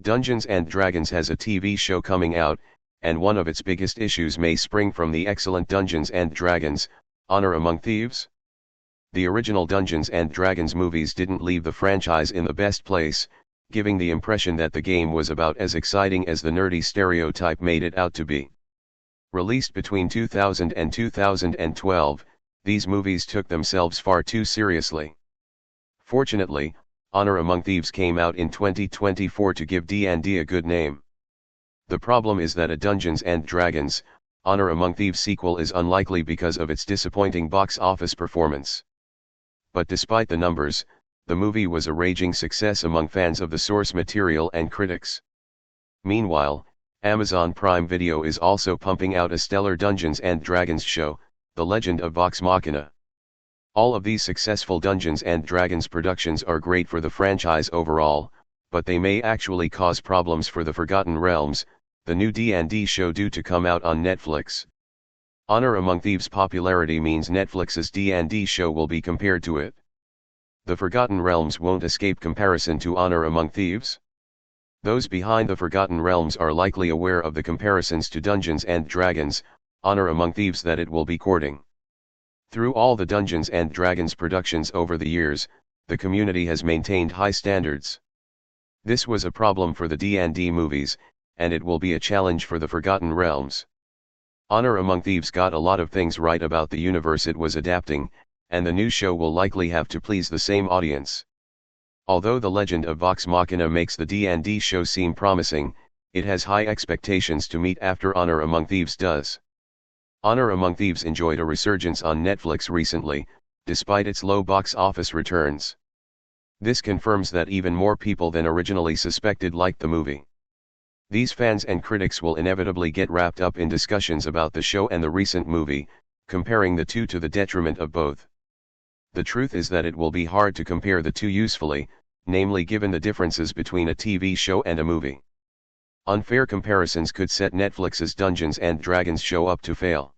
Dungeons & Dragons has a TV show coming out, and one of its biggest issues may spring from the excellent Dungeons & Dragons, Honor Among Thieves. The original Dungeons & Dragons movies didn't leave the franchise in the best place, giving the impression that the game was about as exciting as the nerdy stereotype made it out to be. Released between 2000 and 2012, these movies took themselves far too seriously. Fortunately, Honor Among Thieves came out in 2024 to give D&D a good name. The problem is that a Dungeons & Dragons, Honor Among Thieves sequel is unlikely because of its disappointing box office performance. But despite the numbers, the movie was a raging success among fans of the source material and critics. Meanwhile, Amazon Prime Video is also pumping out a stellar Dungeons & Dragons show, The Legend of Vox Machina. All of these successful Dungeons & Dragons productions are great for the franchise overall, but they may actually cause problems for the Forgotten Realms, the new D&D show due to come out on Netflix. Honor Among Thieves' popularity means Netflix's D&D show will be compared to it. The Forgotten Realms won't escape comparison to Honor Among Thieves. Those behind the Forgotten Realms are likely aware of the comparisons to Dungeons & Dragons, Honor Among Thieves that it will be courting. Through all the Dungeons & Dragons productions over the years, the community has maintained high standards. This was a problem for the D&D movies, and it will be a challenge for the Forgotten Realms. Honor Among Thieves got a lot of things right about the universe it was adapting, and the new show will likely have to please the same audience. Although The Legend of Vox Machina makes the D&D show seem promising, it has high expectations to meet after Honor Among Thieves does. Honor Among Thieves enjoyed a resurgence on Netflix recently, despite its low box office returns. This confirms that even more people than originally suspected liked the movie. These fans and critics will inevitably get wrapped up in discussions about the show and the recent movie, comparing the two to the detriment of both. The truth is that it will be hard to compare the two usefully, namely given the differences between a TV show and a movie. Unfair comparisons could set Netflix's Dungeons & Dragons show up to fail.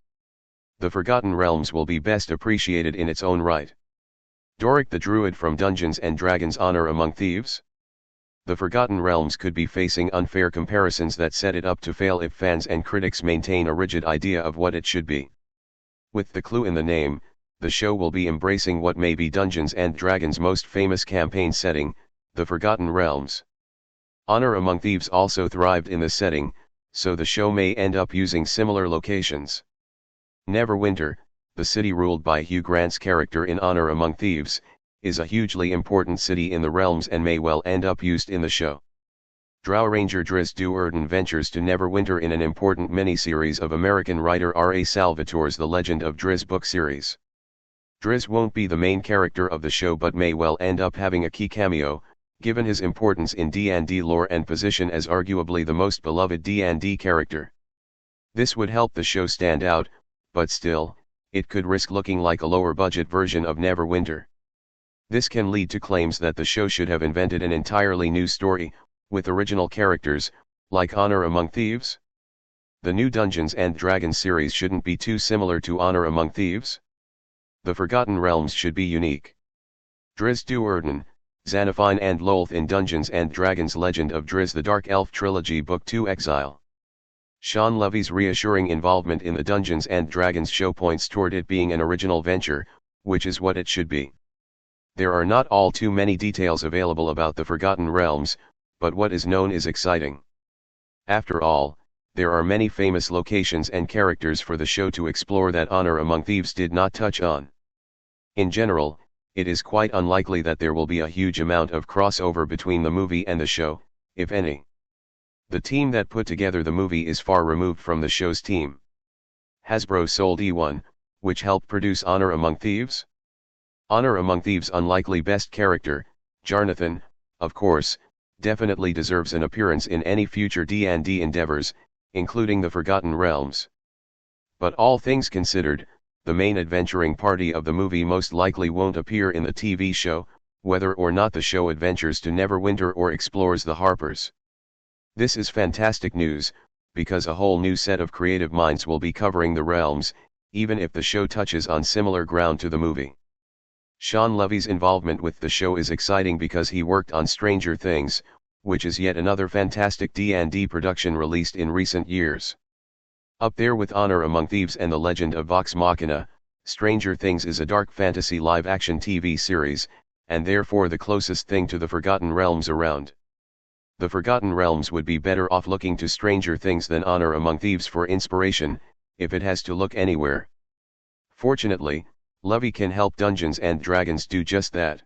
The Forgotten Realms will be best appreciated in its own right. Doric the Druid from Dungeons & Dragons Honor Among Thieves? The Forgotten Realms could be facing unfair comparisons that set it up to fail if fans and critics maintain a rigid idea of what it should be. With the clue in the name, the show will be embracing what may be Dungeons & Dragons' most famous campaign setting, the Forgotten Realms. Honor Among Thieves also thrived in the setting, so the show may end up using similar locations. Neverwinter, the city ruled by Hugh Grant's character in Honor Among Thieves, is a hugely important city in the realms and may well end up used in the show. Drow Ranger Driz Duerden ventures to Neverwinter in an important miniseries of American writer R.A. Salvatore's The Legend of Driz book series. Driz won't be the main character of the show but may well end up having a key cameo, given his importance in D&D lore and position as arguably the most beloved D&D character. This would help the show stand out, but still, it could risk looking like a lower-budget version of Neverwinter. This can lead to claims that the show should have invented an entirely new story, with original characters, like Honor Among Thieves. The new Dungeons & Dragons series shouldn't be too similar to Honor Among Thieves. The Forgotten Realms should be unique. Driz Duerden, Xanaphine and Lolth in Dungeons & Dragons Legend of Driz the Dark Elf Trilogy Book 2 Exile. Sean Levy's reassuring involvement in the Dungeons & Dragons show points toward it being an original venture, which is what it should be. There are not all too many details available about the Forgotten Realms, but what is known is exciting. After all, there are many famous locations and characters for the show to explore that Honor Among Thieves did not touch on. In general, it is quite unlikely that there will be a huge amount of crossover between the movie and the show, if any. The team that put together the movie is far removed from the show's team. Hasbro sold eOne, which helped produce Honor Among Thieves. Honor Among Thieves' unlikely best character, Jarnathan, of course, definitely deserves an appearance in any future D&D endeavors, including the Forgotten Realms. But all things considered, the main adventuring party of the movie most likely won't appear in the TV show, whether or not the show adventures to Neverwinter or explores the Harpers. This is fantastic news, because a whole new set of creative minds will be covering the realms, even if the show touches on similar ground to the movie. Sean Levy's involvement with the show is exciting because he worked on Stranger Things, which is yet another fantastic D&D production released in recent years. Up there with Honor Among Thieves and The Legend of Vox Machina, Stranger Things is a dark fantasy live-action TV series, and therefore the closest thing to the Forgotten Realms around. The Forgotten Realms would be better off looking to Stranger Things than Honor Among Thieves for inspiration, if it has to look anywhere. Fortunately, Levy can help Dungeons & Dragons do just that.